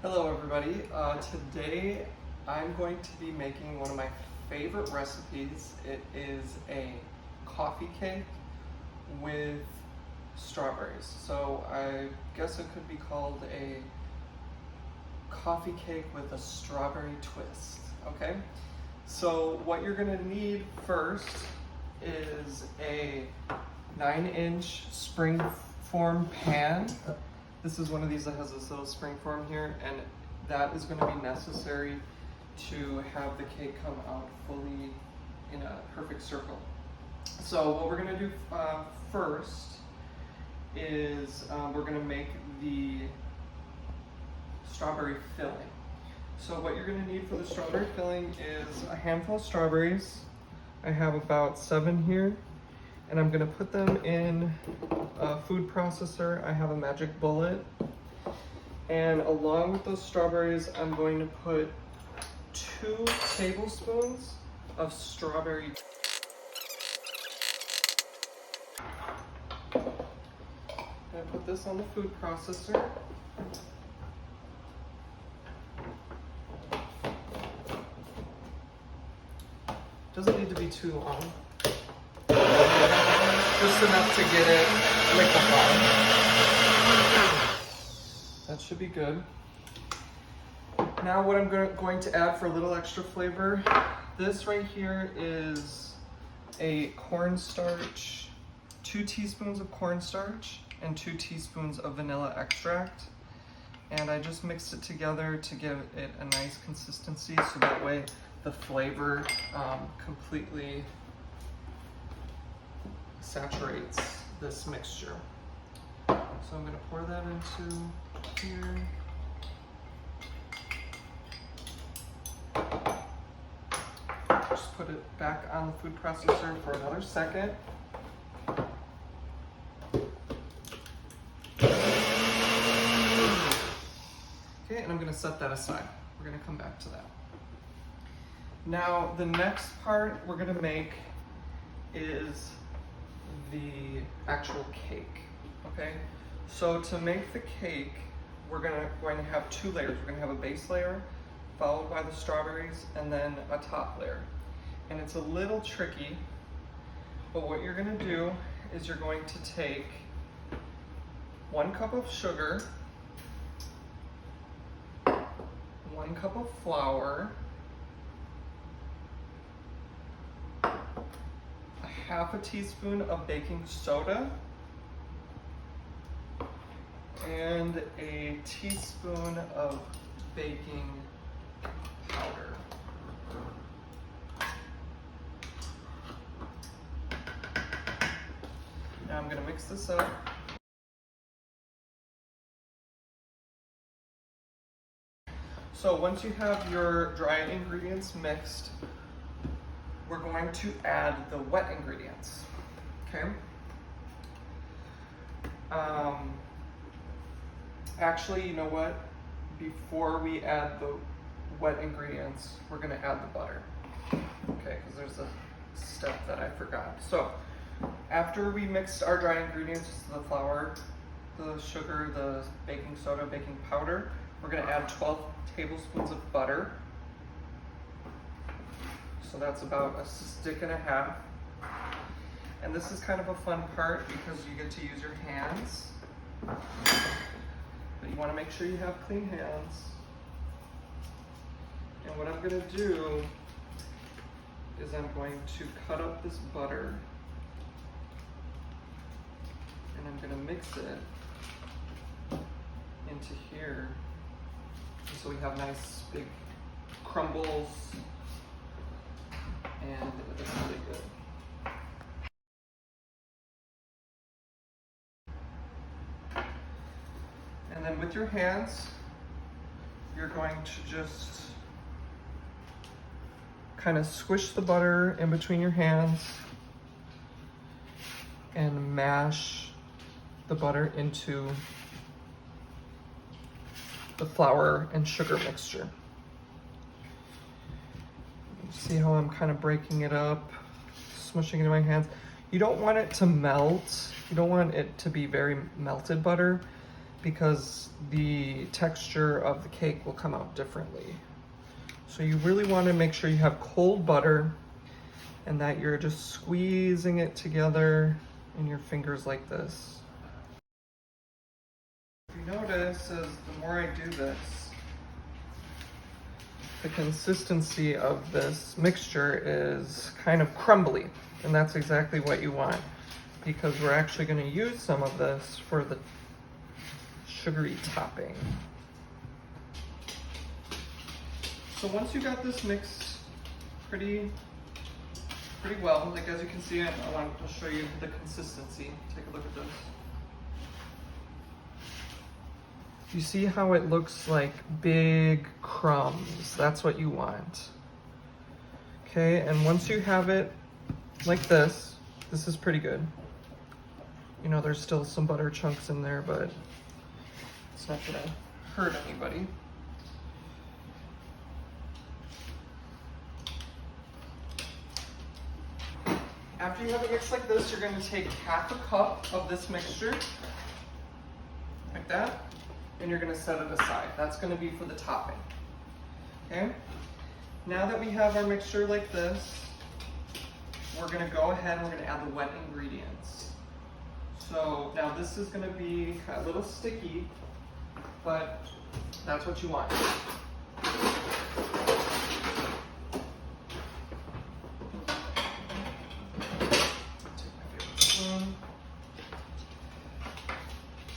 Hello everybody. Today I'm going to be making one of my favorite recipes. It is a coffee cake with strawberries. So I guess it could be called a coffee cake with a strawberry twist. Okay? So what you're gonna need first is a 9-inch springform pan. This is one of these that has this little springform here, and that is going to be necessary to have the cake come out fully in a perfect circle. So what we're going to do first is we're going to make the strawberry filling. So what you're going to need for the strawberry filling is a handful of strawberries. I have about 7 here. And I'm gonna put them in a food processor. I have a Magic Bullet. And along with those strawberries, I'm going to put 2 tablespoons of strawberry. I put this on the food processor. Doesn't need to be too long. Just enough to get it liquefied. That should be good. Now what I'm going to add for a little extra flavor, this right here is a cornstarch, 2 teaspoons of cornstarch and 2 teaspoons of vanilla extract. And I just mixed it together to give it a nice consistency so that way the flavor completely saturates this mixture. So I'm going to pour that into here. Just put it back on the food processor for another second. Okay, and I'm going to set that aside. We're going to come back to that. Now, the next part we're going to make is the actual cake, okay? So to make the cake, we're going to have 2 layers. We're going to have a base layer, followed by the strawberries, and then a top layer. And it's a little tricky, but what you're going to do is you're going to take 1 cup of sugar, 1 cup of flour, half a teaspoon of baking soda, and a teaspoon of baking powder. Now I'm going to mix this up. So once you have your dry ingredients mixed, we're going to add the wet ingredients, okay? Actually, you know what? Before we add the wet ingredients, we're gonna add the butter, okay? Because there's a step that I forgot. So, after we mixed our dry ingredients, the flour, the sugar, the baking soda, baking powder, we're gonna add 12 tablespoons of butter. So that's about 1.5 sticks. And this is kind of a fun part because you get to use your hands. But you want to make sure you have clean hands. And what I'm going to do is I'm going to cut up this butter. And I'm going to mix it into here. So we have nice big crumbles. And it's really good. And then with your hands, you're going to just kind of squish the butter in between your hands and mash the butter into the flour and sugar mixture. See how I'm kind of breaking it up, smushing it in my hands. You don't want it to melt. You don't want it to be very melted butter because the texture of the cake will come out differently. So you really want to make sure you have cold butter and that you're just squeezing it together in your fingers like this. If you notice, as the more I do this, the consistency of this mixture is kind of crumbly, and that's exactly what you want, because we're actually going to use some of this for the sugary topping. So once you got this mixed pretty well, like as you can see, I want to show you the consistency. Take a look at this. You see how it looks like big crumbs? That's what you want. Okay, and once you have it like this is pretty good. You know, there's still some butter chunks in there, but it's not gonna hurt anybody. After you have it mixed like this, you're going to take half a cup of this mixture, like that, and you're going to set it aside. That's going to be for the topping. Okay? Now that we have our mixture like this, we're going to go ahead and we're going to add the wet ingredients. So now this is going to be a little sticky, but that's what you want.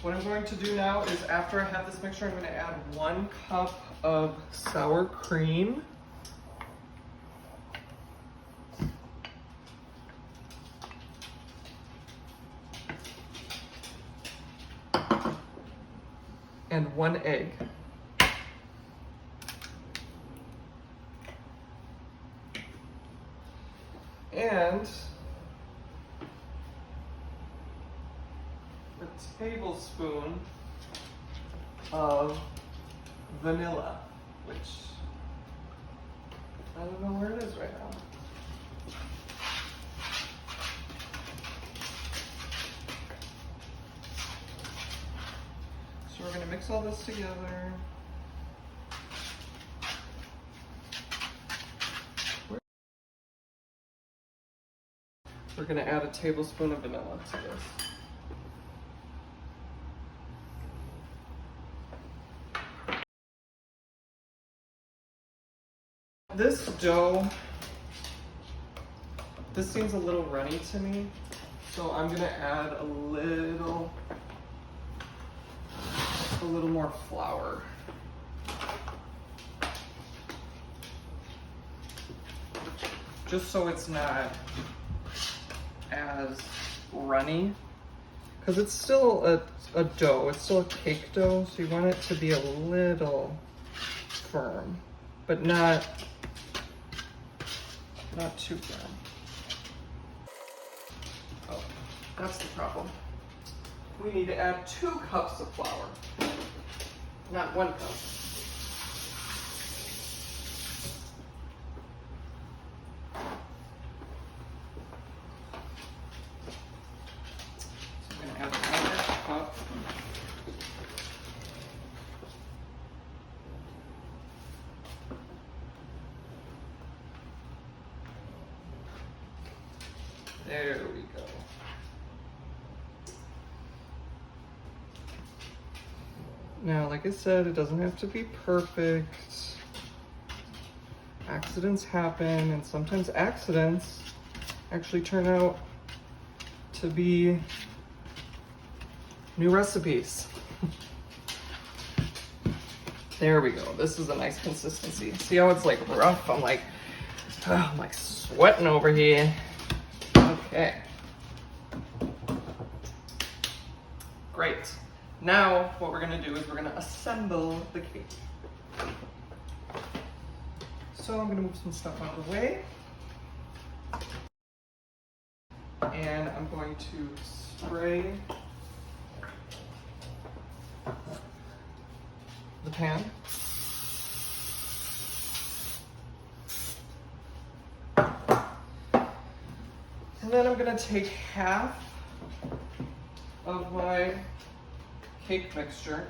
What I'm going to do now is, after I have this mixture, I'm going to add 1 cup of sour cream. And 1 egg. And a tablespoon of vanilla, which I don't know where it is right now. So we're going to mix all this together. We're going to add a tablespoon of vanilla to this. This dough, this seems a little runny to me, so I'm gonna add a little more flour. Just so it's not as runny, because it's still a dough, it's still a cake dough, so you want it to be a little firm, but not too firm. Oh, that's the problem. We need to add 2 cups of flour, not 1 cup. So I'm going to add another cup. There we go. Now, like I said, it doesn't have to be perfect. Accidents happen, and sometimes accidents actually turn out to be new recipes. There we go. This is a nice consistency. See how it's like rough? I'm like sweating over here. Okay. Great. Now what we're going to do is we're going to assemble the cake. So I'm going to move some stuff out of the way. And I'm going to spray the pan. And then I'm going to take half of my cake mixture,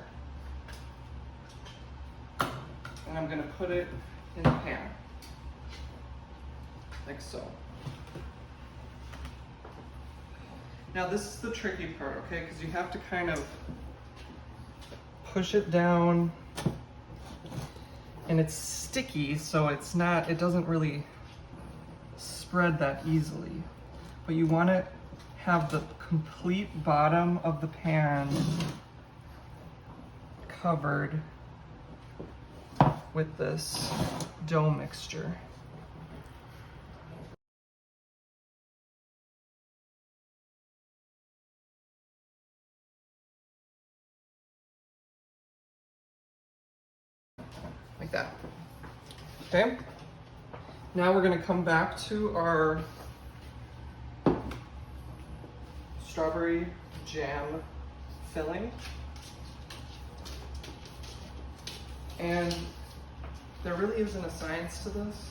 and I'm gonna put it in the pan, like so. Now this is the tricky part, okay? Because you have to kind of push it down, and it's sticky, so it doesn't really spread that easily. But you want to have the complete bottom of the pan covered with this dough mixture. Like that. Okay? Now we're going to come back to our strawberry jam filling. And there really isn't a science to this.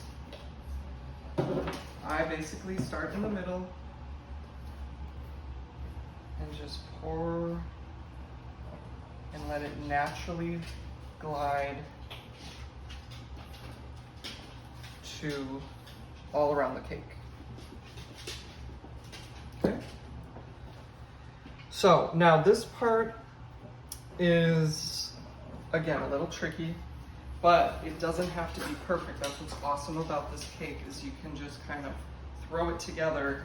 I basically start in the middle and just pour and let it naturally glide to all around the cake. Okay. So now this part is, again, a little tricky, but it doesn't have to be perfect. That's what's awesome about this cake, is you can just kind of throw it together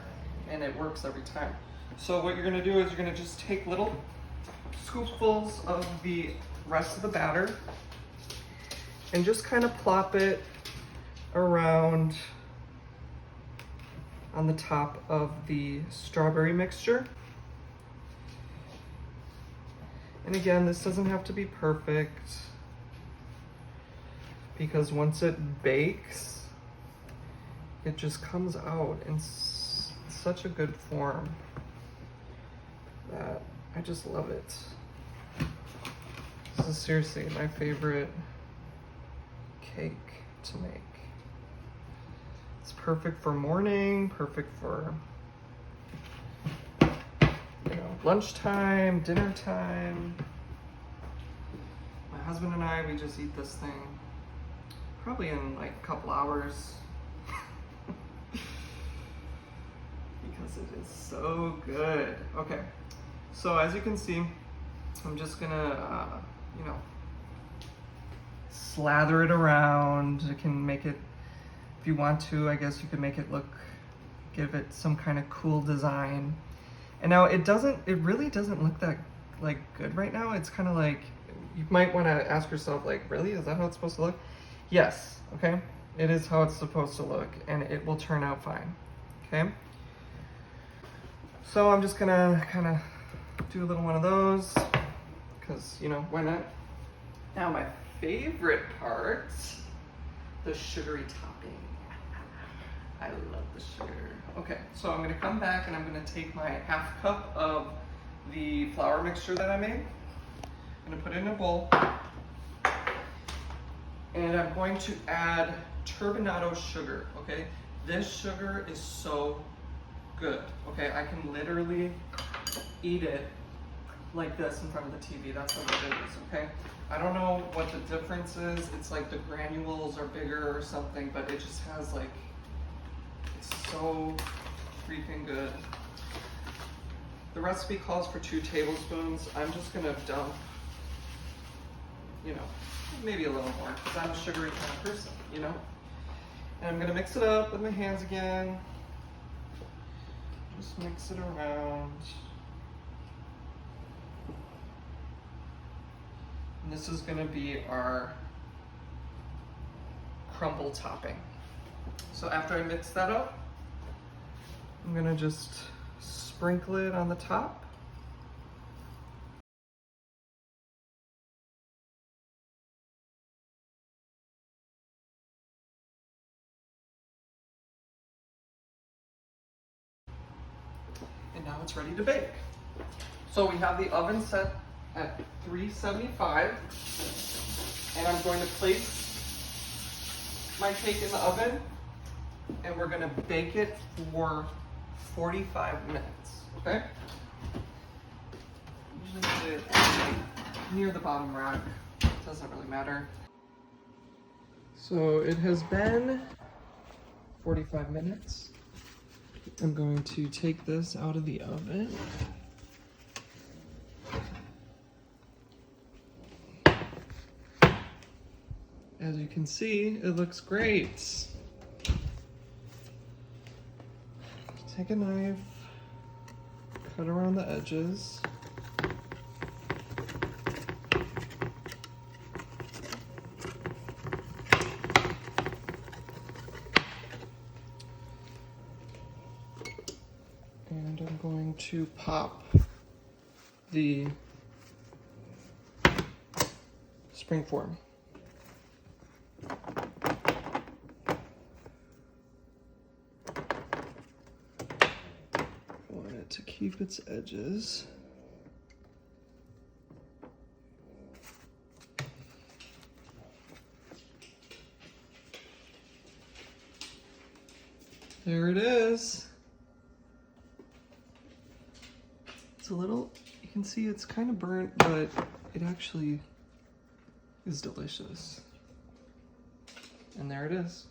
and it works every time. So what you're gonna do is you're gonna just take little scoopfuls of the rest of the batter and just kind of plop it around on the top of the strawberry mixture. And again, this doesn't have to be perfect, because once it bakes, it just comes out in such a good form that I just love it. This is seriously my favorite cake to make. It's perfect for morning, perfect for, you know, lunchtime, dinner time. My husband and I, we just eat this thing probably in like a couple hours because it is so good. Okay, so as you can see, I'm just gonna, you know, slather it around. You can make it, if you want to, I guess you could make it look, give it some kind of cool design. And now it really doesn't look that like good right now. It's kind of like, you might want to ask yourself, like, really, is that how it's supposed to look? Yes, okay, it is how it's supposed to look, and it will turn out fine, okay? So I'm just gonna kind of do a little one of those, because, you know, why not? Now my favorite part, the sugary topping. I love the sugar. Okay, so I'm gonna come back and I'm gonna take my half cup of the flour mixture that I made. I'm gonna put it in a bowl. And I'm going to add turbinado sugar, okay? This sugar is so good, okay? I can literally eat it like this in front of the TV. That's what it is, okay? I don't know what the difference is. It's like the granules are bigger or something, but it just has like, it's so freaking good. The recipe calls for 2 tablespoons. I'm just gonna dump, you know, maybe a little more, because I'm a sugary kind of person, you know? And I'm gonna mix it up with my hands again. Just mix it around. And this is gonna be our crumble topping. So after I mix that up, I'm gonna just sprinkle it on the top. And now it's ready to bake. So we have the oven set at 375, and I'm going to place my cake in the oven, and we're gonna bake it for 45 minutes, okay? usually put it like near the bottom rack. Doesn't really matter. So it has been 45 minutes. I'm going to take this out of the oven. As you can see, it looks great. Take a knife, cut around the edges. And I'm going to pop the springform. Want it to keep its edges. There it is. It's a little, you can see it's kind of burnt, but it actually is delicious. And there it is.